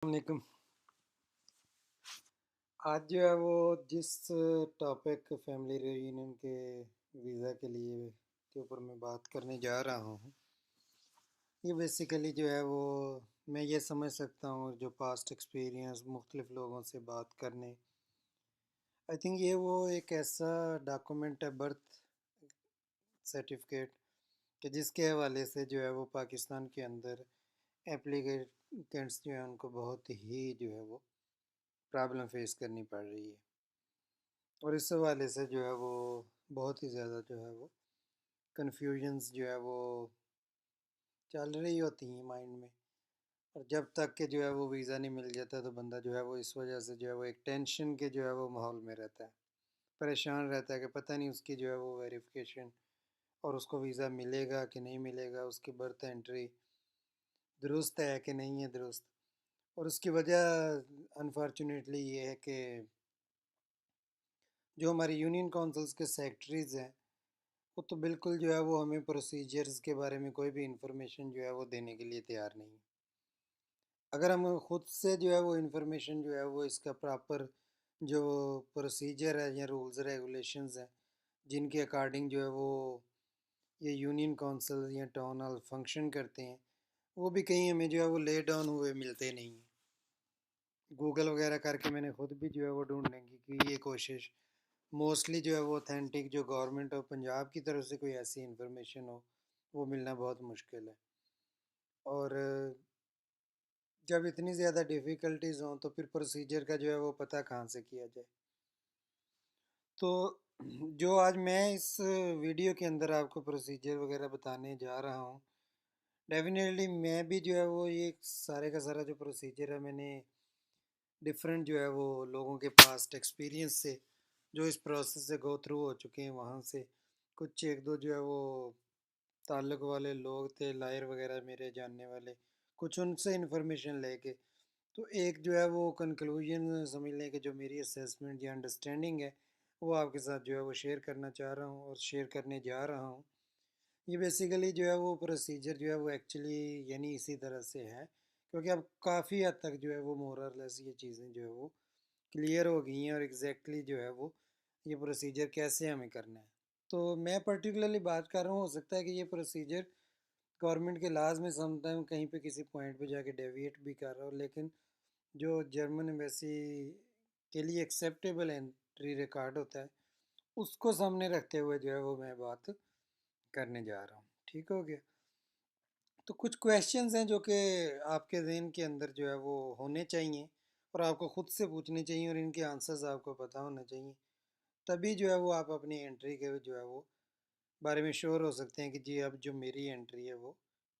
वालेकुम। आज जो है वो जिस टॉपिक फैमिली रियूनियन के वीज़ा के लिए के ऊपर मैं बात करने जा रहा हूँ, ये बेसिकली जो है वो मैं ये समझ सकता हूँ जो पास्ट एक्सपीरियंस मुख्तलिफ लोगों से बात करने। आई थिंक ये वो एक ऐसा डॉक्यूमेंट है, बर्थ सर्टिफिकेट, कि जिसके हवाले से जो है वो पाकिस्तान के अंदर एप्लीकेंट्स जो है उनको बहुत ही जो है वो प्रॉब्लम फेस करनी पड़ रही है। और इस हवाले से जो है वो बहुत ही ज़्यादा जो है वो कन्फ्यूजन्स जो है वो चल रही होती हैं माइंड में। और जब तक के जो है वो वीज़ा नहीं मिल जाता तो बंदा जो है वो इस वजह से जो है वो एक टेंशन के जो है वो माहौल में रहता है, परेशान रहता है कि पता नहीं उसकी जो है वो वेरिफिकेशन और उसको वीज़ा मिलेगा कि नहीं मिलेगा, उसकी बर्थ एंट्री दुरुस्त है कि नहीं है दुरुस्त। और उसकी वजह अनफॉर्चुनेटली ये है कि जो हमारी यूनियन काउंसिल्स के सेक्रेटरीज़ हैं वो तो बिल्कुल जो है वो हमें प्रोसीजर्स के बारे में कोई भी इंफॉर्मेशन जो है वो देने के लिए तैयार नहीं है। अगर हम खुद से जो है वो इंफॉर्मेशन जो है वो इसका प्रॉपर जो प्रोसीजर है या रूल्स रेगुलेशंस हैं जिनके अकॉर्डिंग जो है वो ये यूनियन काउंसिल या टाउन हॉल फंक्शन करते हैं, वो भी कहीं हमें जो है वो ले डाउन हुए मिलते नहीं हैं। गूगल वगैरह करके मैंने खुद भी जो है वो ढूंढने की ये कोशिश, मोस्टली जो है वो ऑथेंटिक जो गवर्नमेंट ऑफ पंजाब की तरफ से कोई ऐसी इंफॉर्मेशन हो वो मिलना बहुत मुश्किल है। और जब इतनी ज़्यादा डिफ़िकल्टीज़ हों तो फिर प्रोसीजर का जो है वो पता कहाँ से किया जाए। तो जो आज मैं इस वीडियो के अंदर आपको प्रोसीजर वगैरह बताने जा रहा हूँ, डेफिनेटली मैं भी जो है वो ये सारे का सारा जो प्रोसीजर है मैंने डिफरेंट जो है वो लोगों के पास्ट एक्सपीरियंस से जो इस प्रोसेस से गो थ्रू हो चुके हैं वहाँ से कुछ एक दो जो है वो ताल्लुक़ वाले लोग थे, लायर वगैरह मेरे जानने वाले, कुछ उनसे इन्फॉर्मेशन लेके तो एक जो है वो कंक्लूजन समझ लें कि जो मेरी असेसमेंट या अंडरस्टैंडिंग है वो आपके साथ जो है वो शेयर करना चाह रहा हूँ और शेयर करने जा रहा हूँ। ये बेसिकली जो है वो प्रोसीजर जो है वो एक्चुअली यानी इसी तरह से है, क्योंकि अब काफ़ी हद तक जो है वो मोरलेस ये चीज़ें जो है वो क्लियर हो गई हैं और एग्जैक्टली जो है वो ये प्रोसीजर कैसे हमें करना है। तो मैं पर्टिकुलरली बात कर रहा हूँ, हो सकता है कि ये प्रोसीजर गवर्नमेंट के लाज में समटाइम कहीं पे किसी पॉइंट पे जाके डेविएट भी कर रहा हो, लेकिन जो जर्मन एम्बेसी के लिए एक्सेप्टेबल एंट्री रिकॉर्ड होता है उसको सामने रखते हुए जो है वो मैं बात करने जा रहा हूँ। ठीक हो गया। तो कुछ क्वेश्चंस हैं जो कि आपके जहन के अंदर जो है वो होने चाहिए और आपको खुद से पूछने चाहिए और इनके आंसर्स आपको पता होने चाहिए, तभी जो है वो आप अपनी एंट्री के जो है वो बारे में श्योर हो सकते हैं कि जी अब जो मेरी एंट्री है वो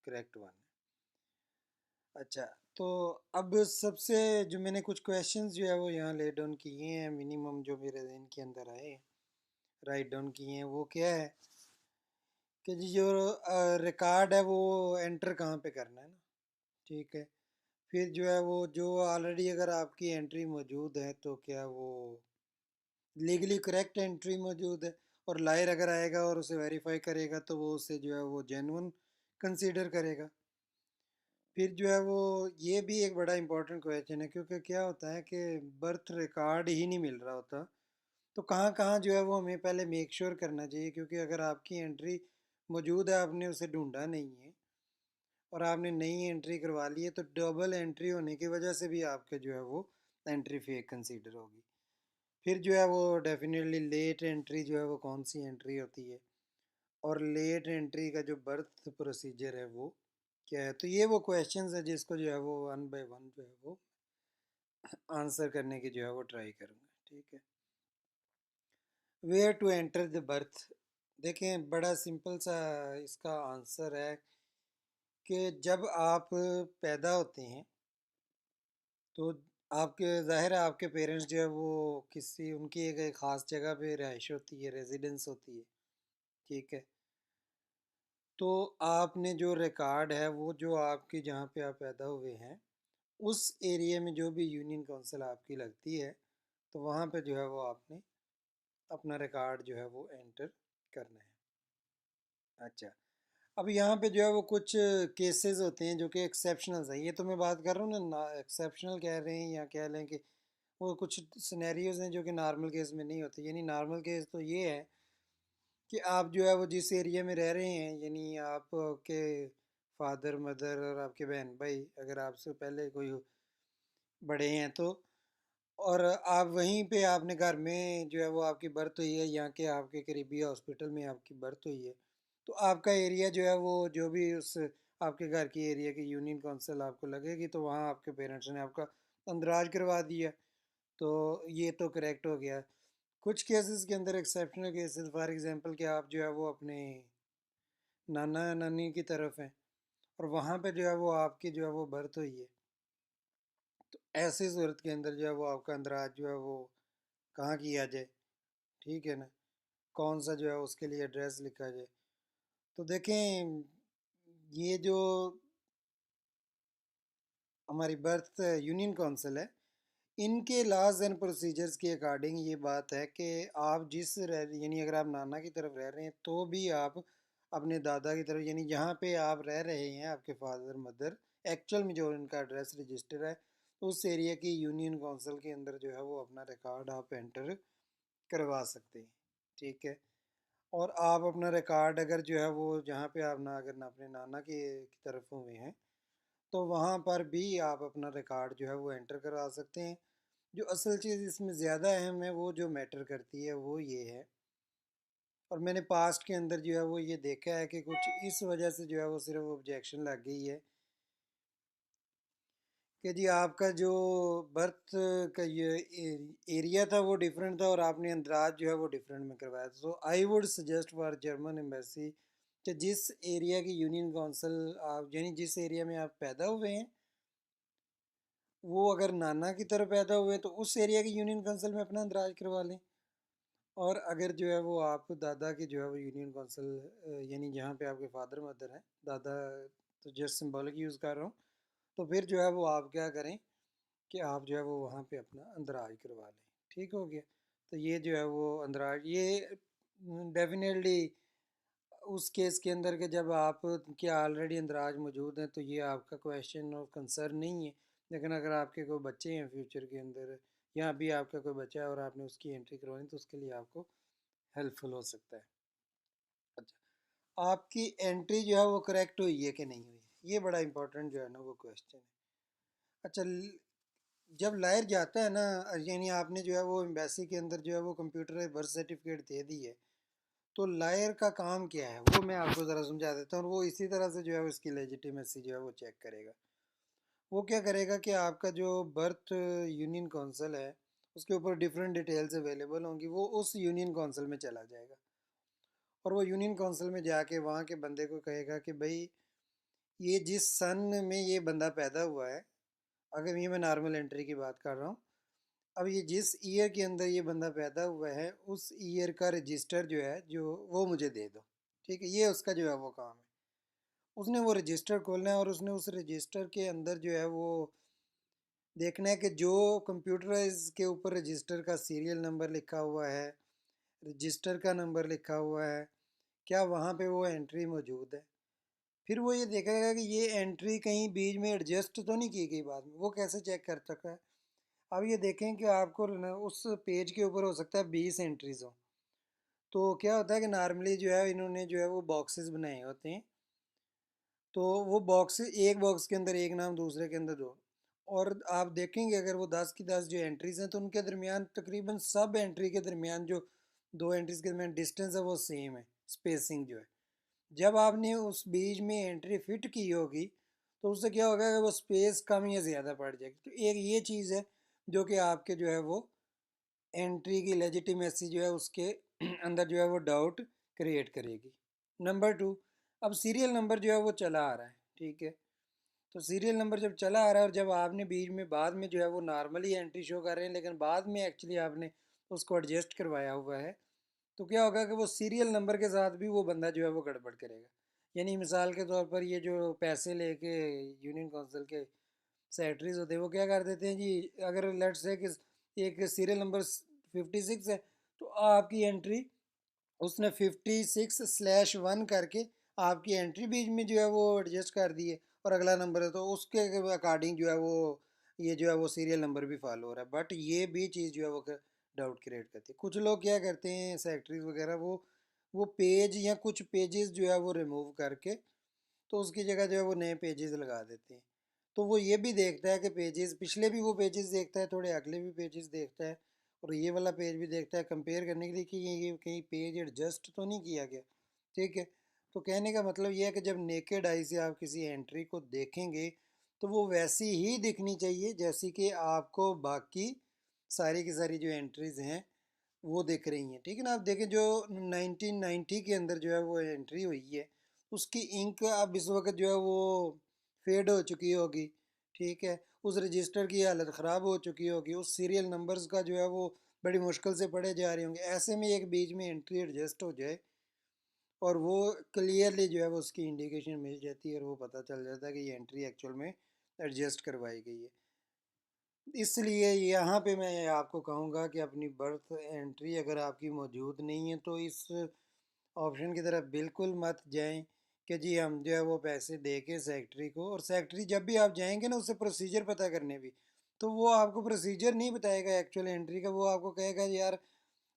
करेक्ट वन है। अच्छा, तो अब सबसे जो मैंने कुछ क्वेश्चंस जो है वो यहाँ ले डाउन किए हैं, मिनिमम जो मेरे जहन के अंदर आए राइट डाउन किए हैं, वो क्या है कि जी जो रिकॉर्ड है वो एंटर कहाँ पे करना है ना। ठीक है। फिर जो है वो जो ऑलरेडी अगर आपकी एंट्री मौजूद है तो क्या वो लीगली करेक्ट एंट्री मौजूद है, और लायर अगर आएगा और उसे वेरीफाई करेगा तो वो उसे जो है वो जेन्युइन कंसीडर करेगा। फिर जो है वो ये भी एक बड़ा इंपॉर्टेंट क्वेश्चन है, क्योंकि क्या होता है कि बर्थ रिकॉर्ड ही नहीं मिल रहा होता, तो कहाँ कहाँ जो है वो हमें पहले मेक श्योर करना चाहिए, क्योंकि अगर आपकी एंट्री मौजूद है आपने उसे ढूंढा नहीं है और आपने नई एंट्री करवा ली है तो डबल एंट्री होने की वजह से भी आपके जो है वो एंट्री फेक कंसीडर होगी। फिर जो है वो डेफिनेटली लेट एंट्री जो है वो कौन सी एंट्री होती है और लेट एंट्री का जो बर्थ प्रोसीजर है वो क्या है। तो ये वो क्वेश्चंस है जिसको जो है वो वन बाय वन जो है वो आंसर करने की जो है वो ट्राई करूँगा। ठीक है। Where to enter the birth, देखें बड़ा सिंपल सा इसका आंसर है कि जब आप पैदा होते हैं तो आपके ज़ाहिर है आपके पेरेंट्स जो है वो किसी उनकी एक ख़ास जगह पे रिहाइश होती है, रेजिडेंस होती है। ठीक है। तो आपने जो रिकॉर्ड है वो जो आपकी जहाँ पे आप पैदा हुए हैं उस एरिया में जो भी यूनियन काउंसिल आपकी लगती है तो वहाँ पे जो है वो आपने अपना रिकॉर्ड जो है वो एंटर करना है। अच्छा, अब यहाँ पे जो है वो कुछ केसेस होते हैं जो कि एक्सेप्शनल हैं, ये तो मैं बात कर रहा हूँ ना, एक्सेप्शनल कह रहे हैं या कह लें कि वो कुछ सिनेरियोज हैं जो कि नॉर्मल केस में नहीं होते। यानी नॉर्मल केस तो ये है कि आप जो है वो जिस एरिया में रह रहे हैं, यानी आपके फादर मदर और आपके बहन भाई अगर आपसे पहले कोई बड़े हैं तो, और आप वहीं पे आपने घर में जो है वो आपकी बर्थ हुई है, यहाँ के आपके करीबी हॉस्पिटल में आपकी बर्थ हुई है, तो आपका एरिया जो है वो जो भी उस आपके घर की एरिया की यूनियन काउंसिल आपको लगेगी, तो वहाँ आपके पेरेंट्स ने आपका अंदराज करवा दिया, तो ये तो करेक्ट हो गया। कुछ केसेस के अंदर एक्सेप्शनल केसेस, फॉर एग्जांपल कि आप जो है वो अपने नाना नानी की तरफ हैं और वहाँ पे जो है वो आपकी जो है वो बर्थ हुई है, तो ऐसी सूरत के अंदर जो है वो आपका अंदराज जो है वो कहाँ किया जाए, ठीक है ना, कौन सा जो है उसके लिए एड्रेस लिखा जाए। तो देखें, ये जो हमारी बर्थ यूनियन काउंसिल है, इनके लॉज एंड प्रोसीजर्स के अकॉर्डिंग ये बात है कि आप जिस रह यानी अगर आप नाना की तरफ रह रहे हैं तो भी आप अपने दादा की तरफ, यानी जहाँ पे आप रह रहे हैं आपके फादर मदर एक्चुअल में जो इनका एड्रेस रजिस्टर है, उस एरिया की यूनियन काउंसिल के अंदर जो है वो अपना रिकॉर्ड आप एंटर करवा सकते हैं, ठीक है। और आप अपना रिकॉर्ड अगर जो है वो जहाँ पे आप ना अगर ना अपने नाना की तरफ हुए हैं तो वहाँ पर भी आप अपना रिकॉर्ड जो है वो एंटर करवा सकते हैं। जो असल चीज़ इसमें ज़्यादा अहम है वो जो मैटर करती है वो ये है, और मैंने पास्ट के अंदर जो है वो ये देखा है कि कुछ इस वजह से जो है वो सिर्फ ऑब्जेक्शन लग गई है कि जी आपका जो बर्थ का ये एरिया था वो डिफरेंट था और आपने अंदराज जो है वो डिफरेंट में करवाया। So I would suggest for German embassy कि जिस एरिया की यूनियन काउंसिल आप, यानी जिस एरिया में आप पैदा हुए हैं, वो अगर नाना की तरफ पैदा हुए तो उस एरिया की यूनियन काउंसिल में अपना अंदराज करवा लें। और अगर जो है वो आप दादा की जो है वो यूनियन काउंसिल यानी जहाँ पे आपके फादर मदर हैं, दादा तो जस्ट सिंबॉलिक यूज़ कर रहा हूँ, तो फिर जो है वो आप क्या करें कि आप जो है वो वहाँ पे अपना अंदराज करवा लें, ठीक हो गया। तो ये जो है वो अंदराज ये डेफिनेटली उस केस के अंदर के जब आप क्या ऑलरेडी अंदराज मौजूद हैं तो ये आपका क्वेश्चन ऑफ कंसर्न नहीं है। लेकिन अगर आपके कोई बच्चे हैं फ्यूचर के अंदर या अभी आपका कोई बच्चा है और आपने उसकी एंट्री करवानी तो उसके लिए आपको हेल्पफुल हो सकता है। अच्छा, आपकी एंट्री जो है वो करेक्ट हुई है कि नहीं हुई है, ये बड़ा इंपॉर्टेंट जो है ना वो क्वेश्चन है। अच्छा, जब लायर जाता है ना, यानी आपने जो है वो एम्बेसी के अंदर जो है वो कंप्यूटर बर्थ सर्टिफिकेट दे दी है, तो लायर का काम क्या है वो मैं आपको ज़रा समझा देता हूँ। और वो इसी तरह से जो है उसकी लेजिटिमेसी जो है वो चेक करेगा। वो क्या करेगा कि आपका जो बर्थ यूनियन काउंसिल है उसके ऊपर डिफरेंट डिटेल्स अवेलेबल होंगी, वो उस यूनियन काउंसिल में चला जाएगा और वो यूनियन काउंसिल में जाके वहाँ के बंदे को कहेगा कि भाई ये जिस सन में ये बंदा पैदा हुआ है, अगर ये मैं नॉर्मल एंट्री की बात कर रहा हूँ, अब ये जिस ईयर के अंदर ये बंदा पैदा हुआ है उस ईयर का रजिस्टर जो है जो वो मुझे दे दो, ठीक है। ये उसका जो है वो काम है, उसने वो रजिस्टर खोलना है और उसने उस रजिस्टर के अंदर जो है वो देखना है कि जो कंप्यूटराइज के ऊपर रजिस्टर का सीरियल नंबर लिखा हुआ है, रजिस्टर का नंबर लिखा हुआ है, क्या वहाँ पे वो एंट्री मौजूद है। फिर वो ये देखेगा कि ये एंट्री कहीं बीच में एडजस्ट तो नहीं की गई बाद में। वो कैसे चेक कर सकता है, अब ये देखें कि आपको उस पेज के ऊपर हो सकता है 20 एंट्रीज हो, तो क्या होता है कि नॉर्मली जो है इन्होंने जो है वो बॉक्सेस बनाए होते हैं, तो वो बॉक्स एक बॉक्स के अंदर एक नाम दूसरे के अंदर दो, और आप देखेंगे अगर वो 10 की 10 जो एंट्रीज हैं तो उनके दरमियान तकरीबन सब एंट्री के दरमियान जो दो एंट्रीज के दरमियान डिस्टेंस है वो सेम है, स्पेसिंग जो है। जब आपने उस बीच में एंट्री फिट की होगी तो उससे क्या होगा कि वो स्पेस कम या ज़्यादा पड़ जाएगी, तो एक ये चीज़ है जो कि आपके जो है वो एंट्री की लेजिटिमेसी जो है उसके अंदर जो है वो डाउट क्रिएट करेगी। नंबर टू, अब सीरियल नंबर जो है वो चला आ रहा है, ठीक है। तो सीरियल नंबर जब चला आ रहा है और जब आपने बीच में बाद में जो है वो नॉर्मली एंट्री शो कर रहे हैं लेकिन बाद में एक्चुअली आपने उसको एडजस्ट करवाया हुआ है, तो क्या होगा कि वो सीरियल नंबर के साथ भी वो बंदा जो है वो गड़बड़ करेगा। यानी मिसाल के तौर पर ये जो पैसे लेके यूनियन काउंसिल के सेक्रेटरीज होते हैं वो क्या कर देते हैं जी, अगर लेट से कि एक सीरियल नंबर 56 है तो आपकी एंट्री उसने 56/1 करके आपकी एंट्री बीच में जो है वो एडजस्ट कर दी है और अगला नंबर है तो उसके अकॉर्डिंग जो है वो ये जो है वो सीरियल नंबर भी फॉलो हो रहा है, बट ये भी चीज़ जो है वो डाउट क्रिएट करती है। कुछ लोग क्या करते हैं सेक्रेटरीज वगैरह, वो पेज या कुछ पेजेस जो है वो रिमूव करके तो उसकी जगह जो है वो नए पेजेस लगा देते हैं। तो वो ये भी देखता है कि पेजेस पिछले भी वो पेजेस देखता है, थोड़े अगले भी पेजेस देखता है और ये वाला पेज भी देखता है कंपेयर करने के लिए कि ये कहीं पेज एडजस्ट तो नहीं किया गया। ठीक है। तो कहने का मतलब ये है कि जब नेकेड आई से आप किसी एंट्री को देखेंगे तो वो वैसी ही दिखनी चाहिए जैसी कि आपको बाकी सारी की सारी जो एंट्रीज हैं वो दिख रही हैं। ठीक है ना। आप देखें जो 1990 के अंदर जो है वो एंट्री हुई है उसकी इंक अब इस वक्त जो है वो फेड हो चुकी होगी। ठीक है। उस रजिस्टर की हालत ख़राब हो चुकी होगी, उस सीरियल नंबर्स का जो है वो बड़ी मुश्किल से पढ़े जा रहे होंगे। ऐसे में एक बीच में एंट्री एडजस्ट हो जाए और वो क्लियरली जो है वो उसकी इंडिकेशन मिल जाती है और वो पता चल जाता है कि ये एंट्री एक्चुअल में एडजस्ट करवाई गई है। इसलिए यहाँ पे मैं आपको कहूँगा कि अपनी बर्थ एंट्री अगर आपकी मौजूद नहीं है तो इस ऑप्शन की तरफ बिल्कुल मत जाएं कि जी हम जो है वो पैसे दे के सेक्रेटरी को, और सेक्रेटरी जब भी आप जाएंगे ना उससे प्रोसीजर पता करने भी, तो वो आपको प्रोसीजर नहीं बताएगा एक्चुअल एंट्री का। वो आपको कहेगा यार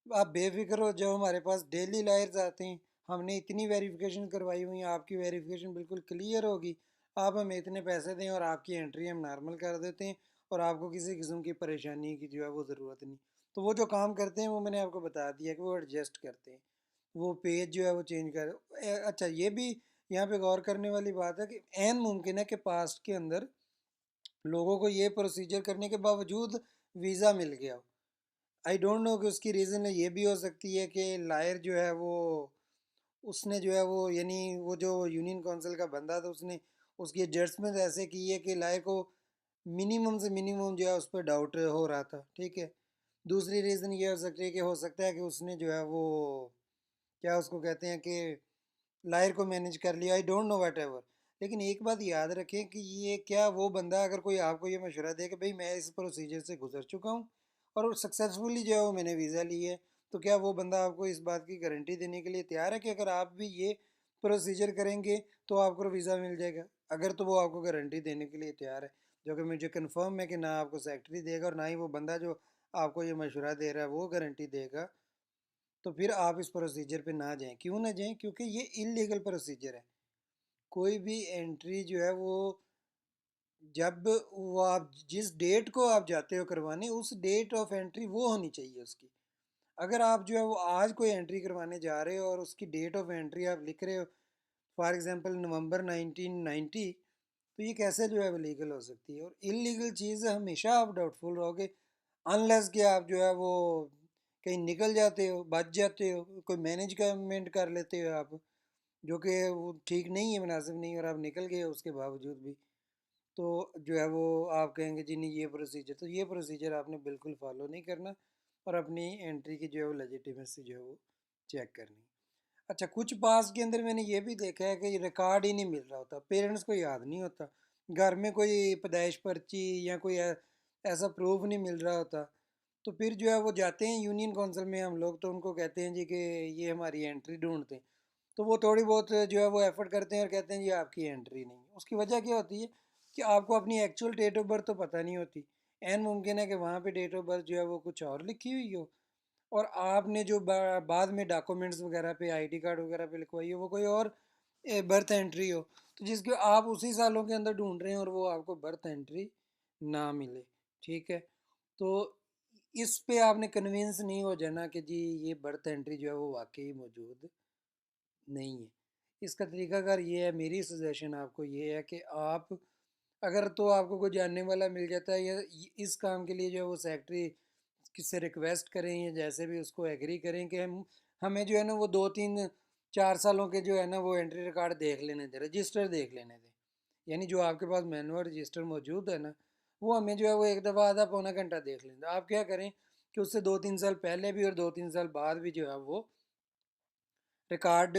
आप बेफिक्र हो, जो हमारे पास डेली लायर्स आते हैं, हमने इतनी वेरिफिकेशन करवाई हुई है, आपकी वेरिफिकेशन बिल्कुल क्लियर होगी, आप हमें इतने पैसे दें और आपकी एंट्री हम नॉर्मल कर देते हैं और आपको किसी किस्म की परेशानी की जो है वो ज़रूरत नहीं। तो वो जो काम करते हैं वो मैंने आपको बता दिया कि वो एडजस्ट करते हैं, वो पेज जो है वो चेंज कर अच्छा ये भी यहाँ पे गौर करने वाली बात है कि एन मुमकिन है कि पास्ट के अंदर लोगों को ये प्रोसीजर करने के बावजूद वीज़ा मिल गया हो। आई डोंट नो कि उसकी रीज़न ये भी हो सकती है कि लायर जो है वो उसने जो है वो यानी वो जो यूनियन काउंसिल का बंदा था उसने उसकी एडजस्टमेंट ऐसे की है कि लायर को मिनिमम से मिनिमम जो है उस पर डाउट हो रहा था। ठीक है। दूसरी रीज़न ये हो सकती है कि हो सकता है कि उसने जो है वो क्या उसको कहते हैं कि लायर को मैनेज कर लिया, I don't know what ever. लेकिन एक बात याद रखें कि ये क्या वो बंदा अगर कोई आपको ये मशवरा दे कि भाई मैं इस प्रोसीजर से गुजर चुका हूँ और सक्सेसफुली जो है वो मैंने वीज़ा ली है, तो क्या वो बंदा आपको इस बात की गारंटी देने के लिए तैयार है कि अगर आप भी ये प्रोसीजर करेंगे तो आपको वीज़ा मिल जाएगा? अगर तो वो आपको गारंटी देने के लिए तैयार है, जो कि मुझे कन्फर्म है कि ना आपको सेक्रेटरी देगा और ना ही वो बंदा जो आपको ये मशवरा दे रहा है वो गारंटी देगा, तो फिर आप इस प्रोसीजर पे ना जाएं। क्यों ना जाएं? क्योंकि ये इलीगल प्रोसीजर है। कोई भी एंट्री जो है वो जब वो आप जिस डेट को आप जाते हो करवाने उस डेट ऑफ एंट्री वो होनी चाहिए उसकी। अगर आप जो है वो आज कोई एंट्री करवाने जा रहे हो और उसकी डेट ऑफ एंट्री आप लिख रहे हो फॉर एग्जांपल नवंबर 1990, तो ये कैसे जो है वो लीगल हो सकती है? और इलीगल चीज़ हमेशा आप डाउटफुल रहोगे अनलेस कि आप जो है वो कहीं निकल जाते हो, बच जाते हो, कोई मैनेजमेंट कर लेते हो आप, जो कि वो ठीक नहीं है, मुनासिब नहीं, और आप निकल गए उसके बावजूद भी, तो जो है वो आप कहेंगे जी नहीं ये प्रोसीजर, तो ये प्रोसीजर आपने बिल्कुल फॉलो नहीं करना और अपनी एंट्री की जो है वो लेजिटिमेसी जो है वो चेक करनी। अच्छा कुछ पास के अंदर मैंने ये भी देखा है कि रिकॉर्ड ही नहीं मिल रहा होता, पेरेंट्स को याद नहीं होता, घर में कोई पैदाइश पर्ची या कोई ऐसा प्रूफ नहीं मिल रहा होता, तो फिर जो है वो जाते हैं यूनियन काउंसिल में हम लोग, तो उनको कहते हैं जी कि ये हमारी एंट्री ढूंढते हैं, तो वो थोड़ी बहुत जो है वो एफर्ट करते हैं और कहते हैं ये आपकी एंट्री नहीं है। उसकी वजह क्या होती है कि आपको अपनी एक्चुअल डेट ऑफ बर्थ तो पता नहीं होती। एन मुमकिन है कि वहाँ पे डेट ऑफ बर्थ जो है वो कुछ और लिखी हुई हो और आपने जो बाद में डॉक्यूमेंट्स वगैरह पे आईडी कार्ड वगैरह पे लिखवाई हो वो कोई और बर्थ एंट्री हो, तो जिसके आप उसी सालों के अंदर ढूंढ रहे हैं और वो आपको बर्थ एंट्री ना मिले। ठीक है। तो इस पे आपने कन्विंस नहीं हो जाना कि जी ये बर्थ एंट्री जो है वो वाकई मौजूद नहीं है। इसका तरीकाकार ये है, मेरी सजेशन आपको ये है कि आप अगर तो आपको कोई जानने वाला मिल जाता है या इस काम के लिए जो है वो सेक्रेटरी किससे रिक्वेस्ट करें या जैसे भी उसको एग्री करें कि हम हमें जो है ना वो 2 3 4 सालों के जो है ना वो एंट्री रिकॉर्ड देख लेने दें, रजिस्टर देख लेने दें, यानी जो आपके पास मैनुअल रजिस्टर मौजूद है ना वो हमें जो है वो एक दफ़ा आधा पौना घंटा देख लें। आप क्या करें कि उससे 2 3 साल पहले भी और 2 3 साल बाद भी जो है वो रिकॉर्ड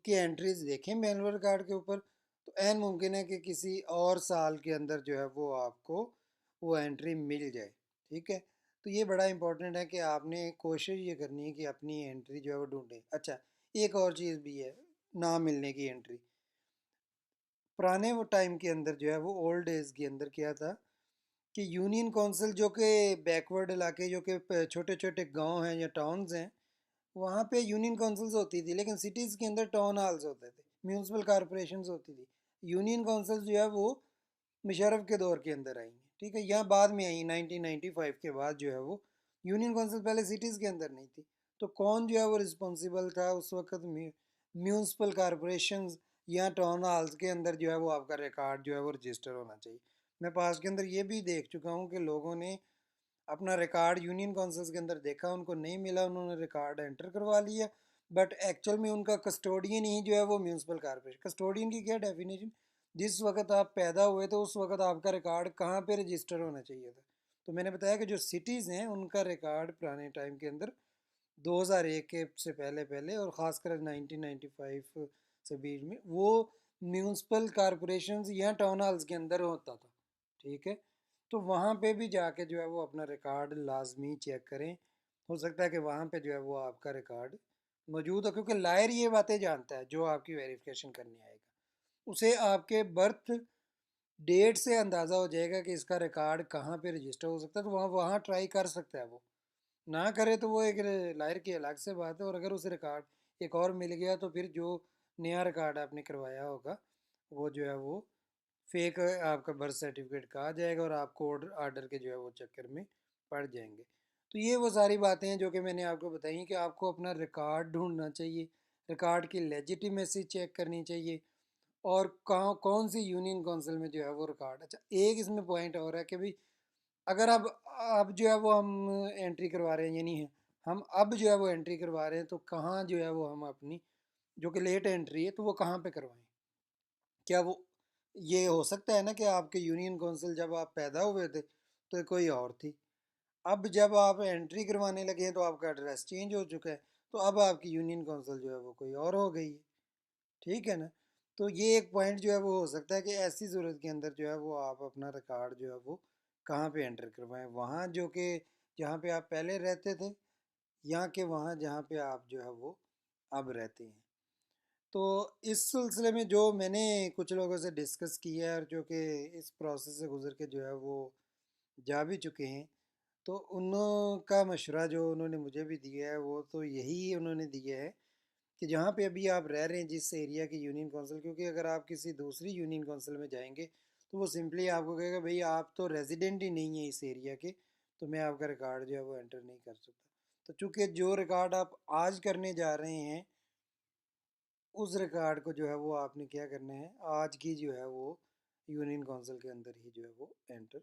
की एंट्रीज देखें मैनुअल रिकॉर्ड के ऊपर, तो ऐन मुमकिन है कि किसी और साल के अंदर जो है वो आपको वो एंट्री मिल जाए। ठीक है। तो ये बड़ा इंपॉर्टेंट है कि आपने कोशिश ये करनी है कि अपनी एंट्री जो है वो ढूंढें। अच्छा एक और चीज़ भी है ना मिलने की एंट्री, पुराने वो टाइम के अंदर जो है वो ओल्ड एज के अंदर क्या था कि यूनियन काउंसिल जो कि बैकवर्ड इलाके जो कि छोटे छोटे गांव हैं या टाउन्स हैं, वहाँ पे यूनियन काउंसिल्स होती थी, लेकिन सिटीज़ के अंदर टाउन हॉल्स होते थे, म्यूनसिपल कॉरपोरेशंस होती थी। यूनियन काउंसिल्स जो है वो मुशर्रफ के दौर के अंदर आई हैं, ठीक है, यहाँ बाद में आई 1995 के बाद जो है वो। यूनियन काउंसिल पहले सिटीज़ के अंदर नहीं थी। तो कौन जो है वो रिस्पॉन्सिबल था उस वक्त? म्यूनसिपल कॉरपोरेशन या टाउन हॉल्स के अंदर जो है वो आपका रिकॉर्ड जो है वो रजिस्टर होना चाहिए। मैं पास के अंदर ये भी देख चुका हूँ कि लोगों ने अपना रिकॉर्ड यूनियन काउंसिल्स के अंदर देखा, उनको नहीं मिला, उन्होंने रिकॉर्ड एंटर करवा लिया, बट एक्चुअल में उनका कस्टोडियन ही जो है वो म्यूनसिपल कॉरपोरेशन। कस्टोडियन की क्या डेफिनेशन? जिस वक्त आप पैदा हुए तो उस वक्त आपका रिकॉर्ड कहाँ पे रजिस्टर होना चाहिए था। तो मैंने बताया कि जो सिटीज़ हैं उनका रिकॉर्ड पुराने टाइम के अंदर 2001 के से पहले पहले और ख़ासकर 1995 से बीच में वो म्यूनसिपल कॉरपोरेशंस या टाउन हॉल्स के अंदर होता था, ठीक है। तो वहाँ पे भी जाके जो है वो अपना रिकॉर्ड लाजमी चेक करें। हो सकता है कि वहाँ पे जो है वो आपका रिकॉर्ड मौजूद हो, क्योंकि लायर ये बातें जानता है जो आपकी वेरिफिकेशन करने आएगा, उसे आपके बर्थ डेट से अंदाज़ा हो जाएगा कि इसका रिकॉर्ड कहाँ पे रजिस्टर हो सकता है, तो वहाँ वहाँ ट्राई कर सकता है वो। ना करे तो वो एक लायर की अलग से बात है, और अगर उसे रिकॉर्ड एक और मिल गया तो फिर जो नया रिकॉर्ड आपने करवाया होगा वो जो है वो फेक आपका बर्थ सर्टिफिकेट कहा जाएगा और आप कोर्ट आर्डर के जो है वो चक्कर में पड़ जाएंगे। तो ये वो सारी बातें हैं जो कि मैंने आपको बताई कि आपको अपना रिकॉर्ड ढूंढना चाहिए, रिकॉर्ड की लेजिटिमेसी चेक करनी चाहिए, और कौन सी यूनियन काउंसिल में जो है वो रिकॉर्ड। अच्छा, एक इसमें पॉइंट और है कि भाई अगर अब जो है वो हम एंट्री करवा रहे हैं, यानी है हम अब जो है वो एंट्री करवा रहे हैं, तो कहाँ जो है वो हम अपनी जो कि लेट एंट्री है तो वो कहाँ पे करवाएं? क्या वो ये हो सकता है ना कि आपके यूनियन काउंसिल जब आप पैदा हुए थे तो कोई और थी, अब जब आप एंट्री करवाने लगे हैं तो आपका एड्रेस चेंज हो चुका है, तो अब आपकी यूनियन काउंसिल जो है वो कोई और हो गई है, ठीक है ना। तो ये एक पॉइंट जो है वो हो सकता है कि ऐसी सूरत के अंदर जो है वो आप अपना रिकॉर्ड जो है वो कहाँ पे एंटर करवाएं, वहाँ जो कि जहाँ पे आप पहले रहते थे, या कि वहाँ जहाँ पे आप जो है वो अब रहते हैं। तो इस सिलसिले में जो मैंने कुछ लोगों से डिस्कस किया है और जो कि इस प्रोसेस से गुजर के जो है वो जा भी चुके हैं, तो उनका मशवरा जो उन्होंने मुझे भी दिया है वो तो यही उन्होंने दिया है कि जहाँ पे अभी आप रह रहे हैं जिस एरिया की यूनियन काउंसिल, क्योंकि अगर आप किसी दूसरी यूनियन काउंसिल में जाएंगे तो वो सिंपली आपको कहेगा भाई आप तो रेजिडेंट ही नहीं है इस एरिया के, तो मैं आपका रिकॉर्ड जो है वो एंटर नहीं कर सकता। तो चूंकि जो रिकॉर्ड आप आज करने जा रहे हैं उस रिकॉर्ड को जो है वो आपने क्या करना है, आज की जो है वो यूनियन काउंसिल के अंदर ही जो है वो एंटर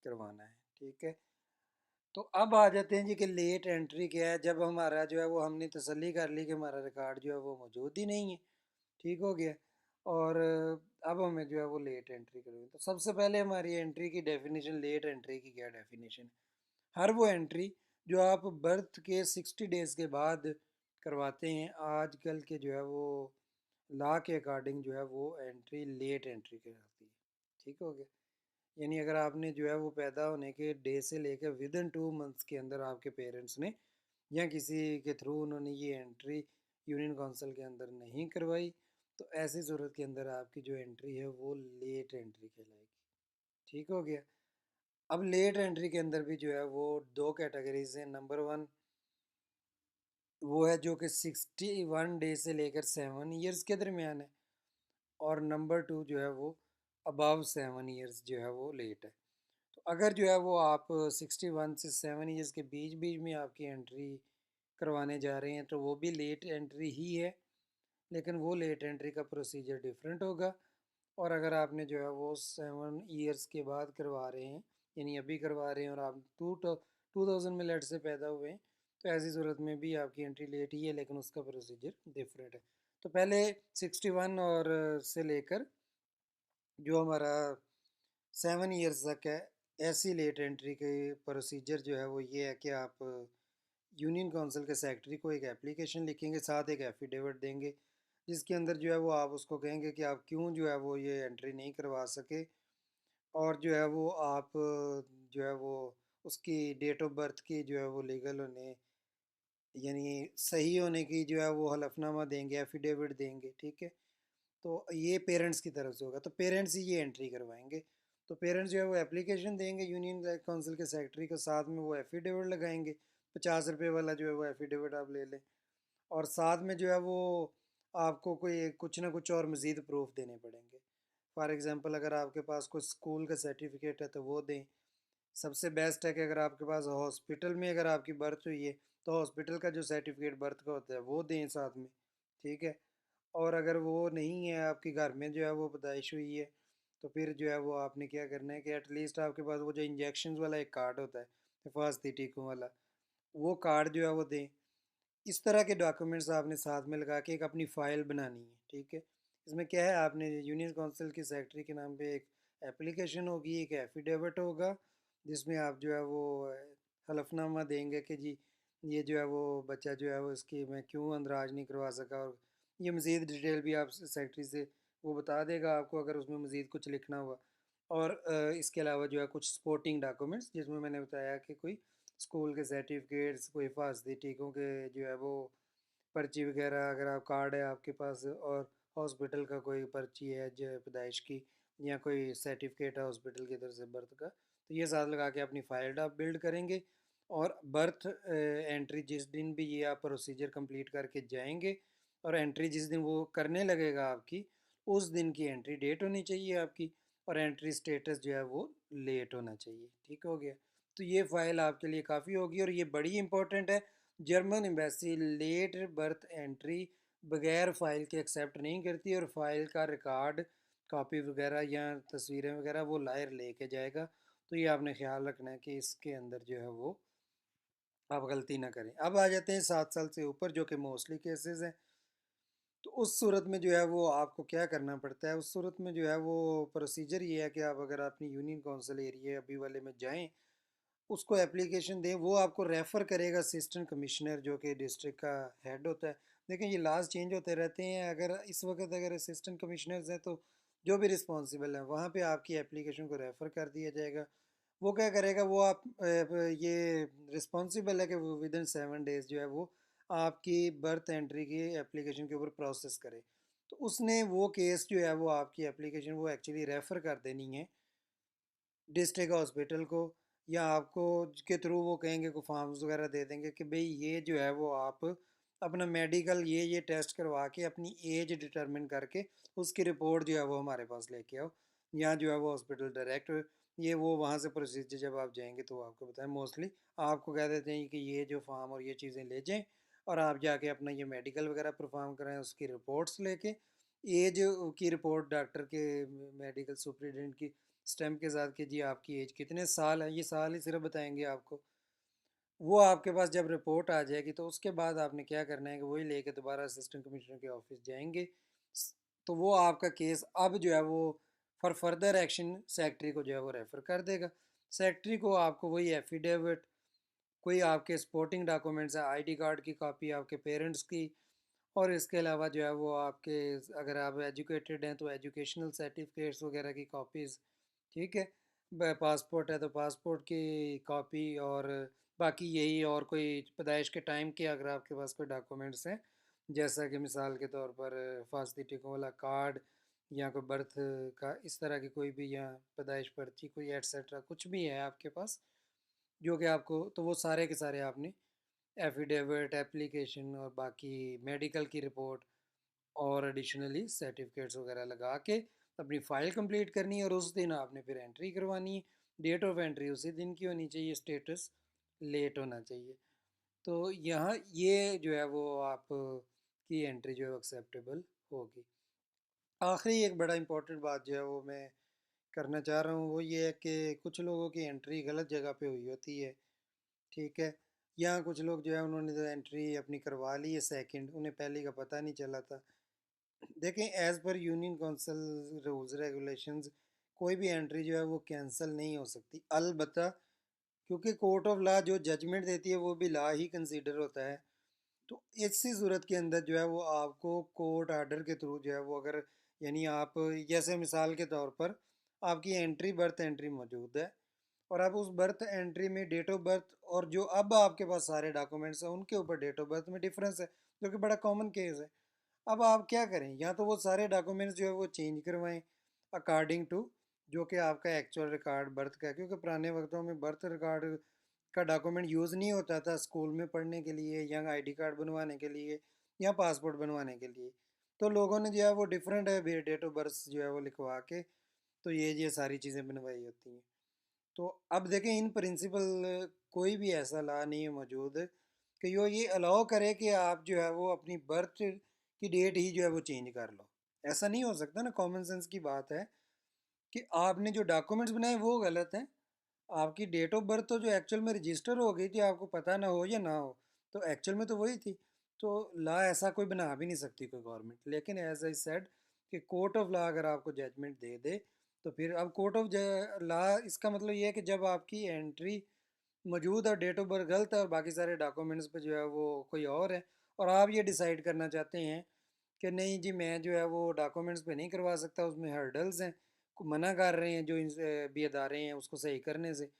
करवाना है, ठीक है। तो अब आ जाते हैं जी कि लेट एंट्री क्या है। जब हमारा जो है वो हमने तसल्ली कर ली कि हमारा रिकॉर्ड जो है वो मौजूद ही नहीं है, ठीक हो गया, और अब हमें जो है वो लेट एंट्री करनी है। तो सबसे पहले हमारी एंट्री की डेफिनेशन, लेट एंट्री की क्या डेफिनेशन है? हर वो एंट्री जो आप बर्थ के 60 डेज़ के बाद करवाते हैं, आजकल के जो है वो लॉ के अकॉर्डिंग जो है वो एंट्री लेट एंट्री कहलाती है, ठीक हो गया। यानी अगर आपने जो है वो पैदा होने के डे से लेकर विद इन 2 मंथ्स के अंदर आपके पेरेंट्स ने या किसी के थ्रू उन्होंने ये एंट्री यूनियन काउंसिल के अंदर नहीं करवाई, तो ऐसी सूरत के अंदर आपकी जो एंट्री है वो लेट एंट्री कहलाएगी, ठीक हो गया। अब लेट एंट्री के अंदर भी जो है वो दो कैटेगरीज हैं। नंबर वन वो है जो कि 61 डे से लेकर 7 ईयर्स के दरमियान है, और नंबर टू जो है वो अबव 7 ईयर्स जो है वो लेट है। तो अगर जो है वो आप 61 से 7 ईयर्स के बीच बीच में आपकी एंट्री करवाने जा रहे हैं तो वो भी लेट एंट्री ही है, लेकिन वो लेट एंट्री का प्रोसीजर डिफरेंट होगा। और अगर आपने जो है वो 7 ईयर्स के बाद करवा रहे हैं, यानी अभी करवा रहे हैं और आप 2000 में लेट से पैदा हुए हैं, तो ऐसी सूरत में भी आपकी एंट्री लेट ही है, लेकिन उसका प्रोसीजर डिफरेंट है। तो पहले 61 और से लेकर जो हमारा 7 ईयर्स तक है, ऐसी लेट एंट्री के प्रोसीजर जो है वो ये है कि आप यूनियन काउंसिल के सेक्रेटरी को एक एप्लीकेशन लिखेंगे, साथ एक एफिडेविट देंगे, जिसके अंदर जो है वो आप उसको कहेंगे कि आप क्यों जो है वो ये एंट्री नहीं करवा सके, और जो है वो आप जो है वो उसकी डेट ऑफ बर्थ की जो है वो लीगल होने यानी सही होने की जो है वो हलफनामा देंगे, एफिडेविट देंगे, ठीक है। तो ये पेरेंट्स की तरफ से होगा, तो पेरेंट्स ही ये एंट्री करवाएंगे। तो पेरेंट्स जो है वो एप्लीकेशन देंगे यूनियन काउंसिल के सेक्रेटरी को, साथ में वो एफिडेविट लगाएंगे, 50 रुपये वाला जो है वो एफिडेविट आप ले लें। और साथ में जो है वो आपको कोई कुछ ना कुछ और मज़ीद प्रूफ देने पड़ेंगे। फॉर एग्ज़ाम्पल अगर आपके पास कोई स्कूल का सर्टिफिकेट है तो वो दें। सबसे बेस्ट है कि अगर आपके पास हॉस्पिटल में अगर आपकी बर्थ हुई है तो हॉस्पिटल का जो सर्टिफिकेट बर्थ का होता है वो दें साथ में, ठीक है। और अगर वो नहीं है, आपके घर में जो है वो पैदाइश हुई है, तो फिर जो है वो आपने क्या करना है कि एटलीस्ट आपके पास वो जो इंजेक्शन वाला एक कार्ड होता है, हिफाजती टीकों वाला, वो कार्ड जो है वो दें। इस तरह के डॉक्यूमेंट्स आपने साथ में लगा के एक अपनी फ़ाइल बनानी है, ठीक है। इसमें क्या है, आपने यूनियन काउंसिल की सेक्रेटरी के नाम पे एक एप्लीकेशन होगी, एक एफिडेविट होगा, जिसमें आप जो है वो हलफनामा देंगे कि जी ये जो है वो बच्चा जो है वो इसकी मैं क्यों अंदराज नहीं करवा सका। और ये मज़ीद डिटेल भी आप सेक्रेटरी से वो बता देगा आपको अगर उसमें मज़ीद कुछ लिखना हुआ। और इसके अलावा जो है कुछ सपोर्टिंग डॉक्यूमेंट्स, जिसमें मैंने बताया कि कोई स्कूल के सर्टिफिकेट्स, कोई हिफाजती टीकों के जो है वो पर्ची वगैरह, अगर आप कार्ड है आपके पास, और हॉस्पिटल का कोई पर्ची है जो पैदाइश की, या कोई सर्टिफिकेट है हॉस्पिटल की तरफ से बर्थ का, तो ये साथ लगा के अपनी फ़ाइल आप बिल्ड करेंगे। और बर्थ एंट्री जिस दिन भी ये आप प्रोसीजर कंप्लीट करके जाएंगे, और एंट्री जिस दिन वो करने लगेगा आपकी, उस दिन की एंट्री डेट होनी चाहिए आपकी, और एंट्री स्टेटस जो है वो लेट होना चाहिए। ठीक हो गया। तो ये फ़ाइल आपके लिए काफ़ी होगी, और ये बड़ी इंपॉर्टेंट है। German embassy late birth entry बगैर फ़ाइल के एक्सेप्ट नहीं करती, और फाइल का रिकॉर्ड, कॉपी वगैरह या तस्वीरें वगैरह वो लायर लेके जाएगा। तो ये आपने ख्याल रखना है कि इसके अंदर जो है वो आप गलती ना करें। अब आ जाते हैं 7 साल से ऊपर, जो कि मोस्टली केसेस हैं। तो उस सूरत में जो है वो आपको क्या करना पड़ता है, उस सूरत में जो है वो प्रोसीजर ये है कि आप अगर अपनी यूनियन काउंसिल एरिया अभी वाले में जाएं, उसको एप्लीकेशन दें, वो आपको रेफ़र करेगा असिस्टेंट कमिश्नर, जो कि डिस्ट्रिक्ट का हेड होता है। लेकिन ये लास्ट चेंज होते रहते हैं, अगर इस वक्त अगर असिस्टेंट कमिश्नर्स हैं तो जो भी रिस्पॉन्सिबल है वहाँ पे आपकी एप्लीकेशन को रेफ़र कर दिया जाएगा। वो क्या करेगा, वो आप ये रिस्पॉन्सिबल है कि वो विद इन 7 डेज़ जो है वो आपकी बर्थ एंट्री की एप्लीकेशन के ऊपर प्रोसेस करे। तो उसने वो केस जो है वो आपकी एप्लीकेशन वो एक्चुअली रेफ़र कर देनी है डिस्ट्रिक्ट हॉस्पिटल को, या आपको के थ्रू वो कहेंगे को फॉर्म्स वगैरह दे देंगे कि भाई ये जो है वो आप अपना मेडिकल ये टेस्ट करवा के अपनी एज डिटरमिन करके उसकी रिपोर्ट जो है वो हमारे पास लेके आओ। यहाँ जो है वो हॉस्पिटल डायरेक्ट ये वो वहाँ से प्रोसीजर जब आप जाएंगे तो वो आपको बताएं। मोस्टली आपको कह देते हैं कि ये जो फॉर्म और ये चीज़ें ले जाएं, और आप जाके अपना ये मेडिकल वगैरह परफॉर्म कराएं, उसकी रिपोर्ट्स लेके एज की रिपोर्ट डॉक्टर के, मेडिकल सुप्रिटेंडेंट की स्टैम्प के साथ कि जी आपकी एज कितने साल है, ये साल ही सिर्फ बताएंगे आपको। वो आपके पास जब रिपोर्ट आ जाएगी तो उसके बाद आपने क्या करना है कि वही लेके दोबारा असिस्टेंट कमिश्नर के ऑफिस जाएंगे। तो वो आपका केस अब जो है वो फॉर फर्दर एक्शन सेक्रेटरी को जो है वो रेफ़र कर देगा। सेक्रेटरी को आपको वही एफिडेविट, कोई आपके सपोर्टिंग डॉक्यूमेंट्स हैं, आईडी कार्ड की कॉपी आपके पेरेंट्स की, और इसके अलावा जो है वो आपके, अगर आप एजुकेटेड हैं तो एजुकेशनल सर्टिफिकेट्स वगैरह की कॉपीज़, ठीक है। पासपोर्ट है तो पासपोर्ट की कॉपी, और बाकी यही, और कोई पैदाइश के टाइम के अगर आपके पास कोई डॉक्यूमेंट्स हैं, जैसा कि मिसाल के तौर पर फास्ती टिकों वाला कार्ड, या कोई बर्थ का इस तरह की कोई भी, या पैदाइश पर्ची कोई एटसेट्रा कुछ भी है आपके पास, जो कि आपको, तो वो सारे के सारे आपने एफिडेविट, एप्लीकेशन, और बाकी मेडिकल की रिपोर्ट, और एडिशनली सर्टिफिकेट्स वगैरह लगा के अपनी फ़ाइल कंप्लीट करनी है, और उस दिन आपने फिर एंट्री करवानी है। डेट ऑफ एंट्री उसी दिन की होनी चाहिए, स्टेटस लेट होना चाहिए। तो यहाँ ये जो है वो आप की एंट्री जो है एक्सेप्टेबल होगी। आखिरी एक बड़ा इंपॉर्टेंट बात जो है वो मैं करना चाह रहा हूँ, वो ये है कि कुछ लोगों की एंट्री गलत जगह पे हुई होती है, ठीक है। यहाँ कुछ लोग जो है उन्होंने तो एंट्री अपनी करवा ली है सेकंड, उन्हें पहले का पता नहीं चला था। देखें, as per union council rules regulations कोई भी एंट्री जो है वो कैंसिल नहीं हो सकती, अलबत्ता क्योंकि कोर्ट ऑफ लॉ जो जजमेंट देती है वो भी लॉ ही कंसीडर होता है। तो इसी सूरत के अंदर जो है वो आपको कोर्ट आर्डर के थ्रू जो है वो, अगर यानी आप, जैसे मिसाल के तौर पर आपकी एंट्री बर्थ एंट्री मौजूद है, और आप उस बर्थ एंट्री में डेट ऑफ बर्थ और जो अब आपके पास सारे डॉक्यूमेंट्स हैं उनके ऊपर डेट ऑफ बर्थ में डिफरेंस है, जो कि बड़ा कॉमन केस है। अब आप क्या करें, या तो वो सारे डॉक्यूमेंट्स जो है वो चेंज करवाएं अकॉर्डिंग टू जो कि आपका एक्चुअल रिकॉर्ड बर्थ का है, क्योंकि पुराने वक्तों में बर्थ रिकॉर्ड का डॉक्यूमेंट यूज़ नहीं होता था स्कूल में पढ़ने के लिए या आईडी कार्ड बनवाने के लिए या पासपोर्ट बनवाने के लिए। तो लोगों ने जो है वो डिफरेंट डेट ऑफ बर्थ जो है वो लिखवा के तो ये सारी चीज़ें बनवाई होती हैं। तो अब देखें, इन प्रिंसिपल कोई भी ऐसा लॉ नहीं है मौजूद कि जो ये अलाउ करे कि आप जो है वो अपनी बर्थ की डेट ही जो है वो चेंज कर लो। ऐसा नहीं हो सकता ना, कॉमन सेंस की बात है कि आपने जो डॉक्यूमेंट्स बनाए वो गलत हैं। आपकी डेट ऑफ बर्थ तो जो एक्चुअल में रजिस्टर हो गई थी, आपको पता ना हो या ना हो, तो एक्चुअल में तो वही थी। तो लॉ ऐसा कोई बना भी नहीं सकती कोई गवर्नमेंट, लेकिन एज आई सेड कि कोर्ट ऑफ लॉ अगर आपको जजमेंट दे दे तो फिर अब कोर्ट ऑफ लॉ इसका मतलब ये है कि जब आपकी एंट्री मौजूद है, डेट ऑफ बर्थ गलत है और बाकी सारे डॉक्यूमेंट्स पे जो है वो कोई और है, और आप ये डिसाइड करना चाहते हैं कि नहीं जी मैं जो है वो डॉक्यूमेंट्स पे नहीं करवा सकता, उसमें हर्डल्स हैं, मना कर रहे हैं जो भी अदारे हैं उसको सही करने से।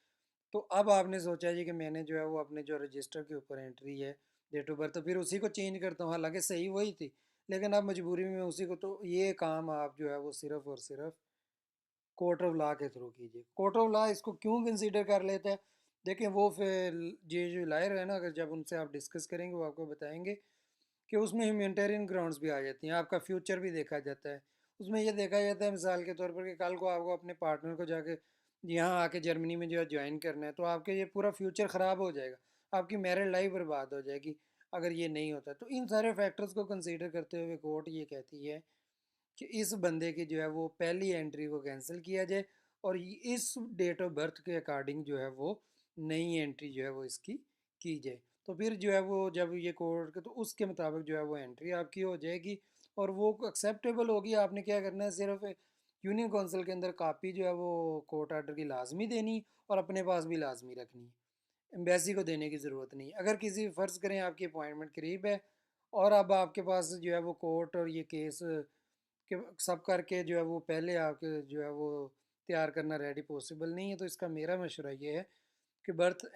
तो अब आपने सोचा जी कि मैंने जो है वो अपने जो रजिस्टर के ऊपर एंट्री है डेट ऑफ बर्थ, तो फिर उसी को चेंज करता हूँ, हालांकि सही वही थी, लेकिन अब मजबूरी में उसी को, तो ये काम आप जो है वो सिर्फ और सिर्फ कोर्ट ऑफ लॉ के थ्रू कीजिए। कोर्ट ऑफ लॉ इसको क्यों कंसीडर कर लेता है, देखिए वो फिर ये जो लायर है ना, अगर जब उनसे आप डिस्कस करेंगे वो आपको बताएंगे कि उसमें ह्यूमैनिटेरियन ग्राउंड्स भी आ जाती हैं, आपका फ्यूचर भी देखा जाता है। उसमें ये देखा जाता है मिसाल के तौर पर कि कल को आपको अपने पार्टनर को जाके यहाँ आके जर्मनी में जो है ज्वाइन करना है, तो आपके ये पूरा फ्यूचर ख़राब हो जाएगा, आपकी मैरिड लाइफ बर्बाद हो जाएगी अगर ये नहीं होता। तो इन सारे फैक्टर्स को कंसीडर करते हुए कोर्ट ये कहती है कि इस बंदे की जो है वो पहली एंट्री को कैंसिल किया जाए और इस डेट ऑफ बर्थ के अकॉर्डिंग जो है वो नई एंट्री जो है वो इसकी की जाए। तो फिर जो है वो जब ये कोर्ट के, तो उसके मुताबिक जो है वो एंट्री आपकी हो जाएगी और वो एक्सेप्टेबल होगी। आपने क्या करना है, सिर्फ यूनियन काउंसिल के अंदर कापी जो है वो कोर्ट आर्डर की लाजमी देनी और अपने पास भी लाजमी रखनी है, एम्बेसी को देने की ज़रूरत नहीं। अगर किसी फ़र्ज़ करें आपकी अपॉइंटमेंट करीब है और अब आपके पास जो है वो कोर्ट और ये केस कि सब करके जो है वो पहले आपके जो है वो तैयार करना रेडी पॉसिबल नहीं है, तो इसका मेरा मशवरा ये है कि बर्थ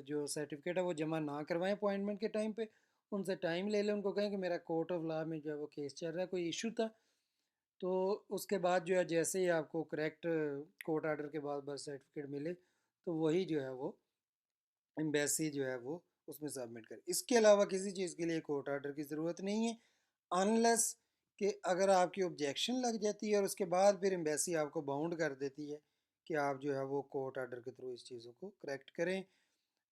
जो सर्टिफिकेट है वो जमा ना करवाएं अपॉइंटमेंट के टाइम पे, उनसे टाइम ले लें, उनको कहें कि मेरा कोर्ट ऑफ लॉ में जो है वो केस चल रहा है, कोई इशू था। तो उसके बाद जो है जैसे ही आपको करेक्ट कोर्ट आर्डर के बाद बर्थ सर्टिफिकेट मिले तो वही जो है वो एम्बेसी जो है वो उसमें सबमिट करे। इसके अलावा किसी चीज़ के लिए कोर्ट आर्डर की ज़रूरत नहीं है, अनलेस कि अगर आपकी ऑब्जेक्शन लग जाती है और उसके बाद फिर एम्बेसी आपको बाउंड कर देती है कि आप जो है वो कोर्ट आर्डर के थ्रू इस चीज़ों को करेक्ट करें।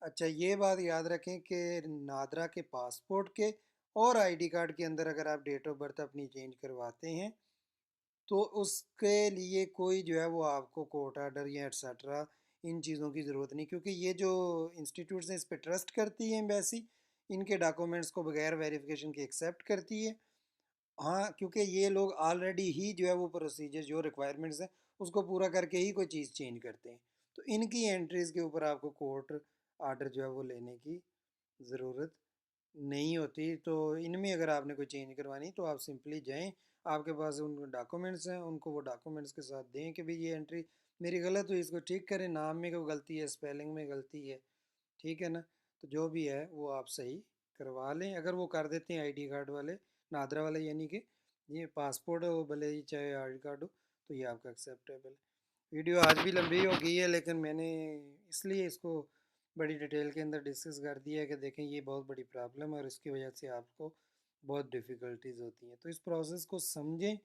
अच्छा, ये बात याद रखें कि नादरा के पासपोर्ट के और आईडी कार्ड के अंदर अगर आप डेट ऑफ बर्थ अपनी चेंज करवाते हैं तो उसके लिए कोई जो है वो आपको कोर्ट आर्डर या एट्सेट्रा इन चीज़ों की ज़रूरत नहीं, क्योंकि ये जो इंस्टीट्यूट्स हैं इस पर ट्रस्ट करती है एम्बेसी, इनके डॉक्यूमेंट्स को बगैर वेरिफिकेशन के एक्सेप्ट करती है। हाँ, क्योंकि ये लोग ऑलरेडी ही जो है वो प्रोसीजर जो रिक्वायरमेंट्स हैं उसको पूरा करके ही कोई चीज़ चेंज करते हैं, तो इनकी एंट्रीज़ के ऊपर आपको कोर्ट आर्डर जो है वो लेने की ज़रूरत नहीं होती। तो इनमें अगर आपने कोई चेंज करवानी तो आप सिंपली जाएं, आपके पास उन डॉक्यूमेंट्स हैं उनको वो डॉक्यूमेंट्स के साथ दें कि भाई ये एंट्री मेरी गलत हुई, इसको ठीक करें, नाम में कोई गलती है, स्पेलिंग में गलती है, ठीक है ना। तो जो भी है वो आप सही करवा लें, अगर वो कर देते हैं आईडी कार्ड वाले, नादरा वाले, यानी कि ये पासपोर्ट हो भले ही चाहे आईडी कार्ड हो, तो ये आपका एक्सेप्टेबल है। वीडियो आज भी लंबी हो गई है, लेकिन मैंने इसलिए इसको बड़ी डिटेल के अंदर डिस्कस कर दिया है कि देखें ये बहुत बड़ी प्रॉब्लम है और इसकी वजह से आपको बहुत डिफ़िकल्टीज होती हैं। तो इस प्रोसेस को समझें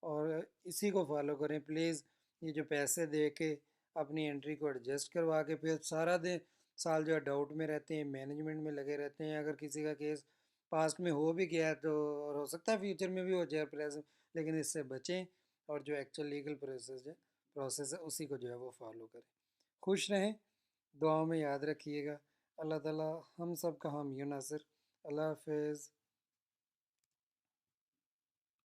और इसी को फॉलो करें प्लीज़। ये जो पैसे दे के अपनी एंट्री को एडजस्ट करवा के फिर सारा दिन साल जो है डाउट में रहते हैं, मैनेजमेंट में लगे रहते हैं, अगर किसी का केस पास्ट में हो भी गया है तो, और हो सकता है फ्यूचर में भी हो जाए प्रेजेंट, लेकिन इससे बचें और जो एक्चुअल लीगल प्रोसेस है उसी को जो है वो फॉलो करें। खुश रहें, दुआओं में याद रखिएगा। अल्लाह ताला हम सब का हामी नासिर। अल्लाह हाफिज़।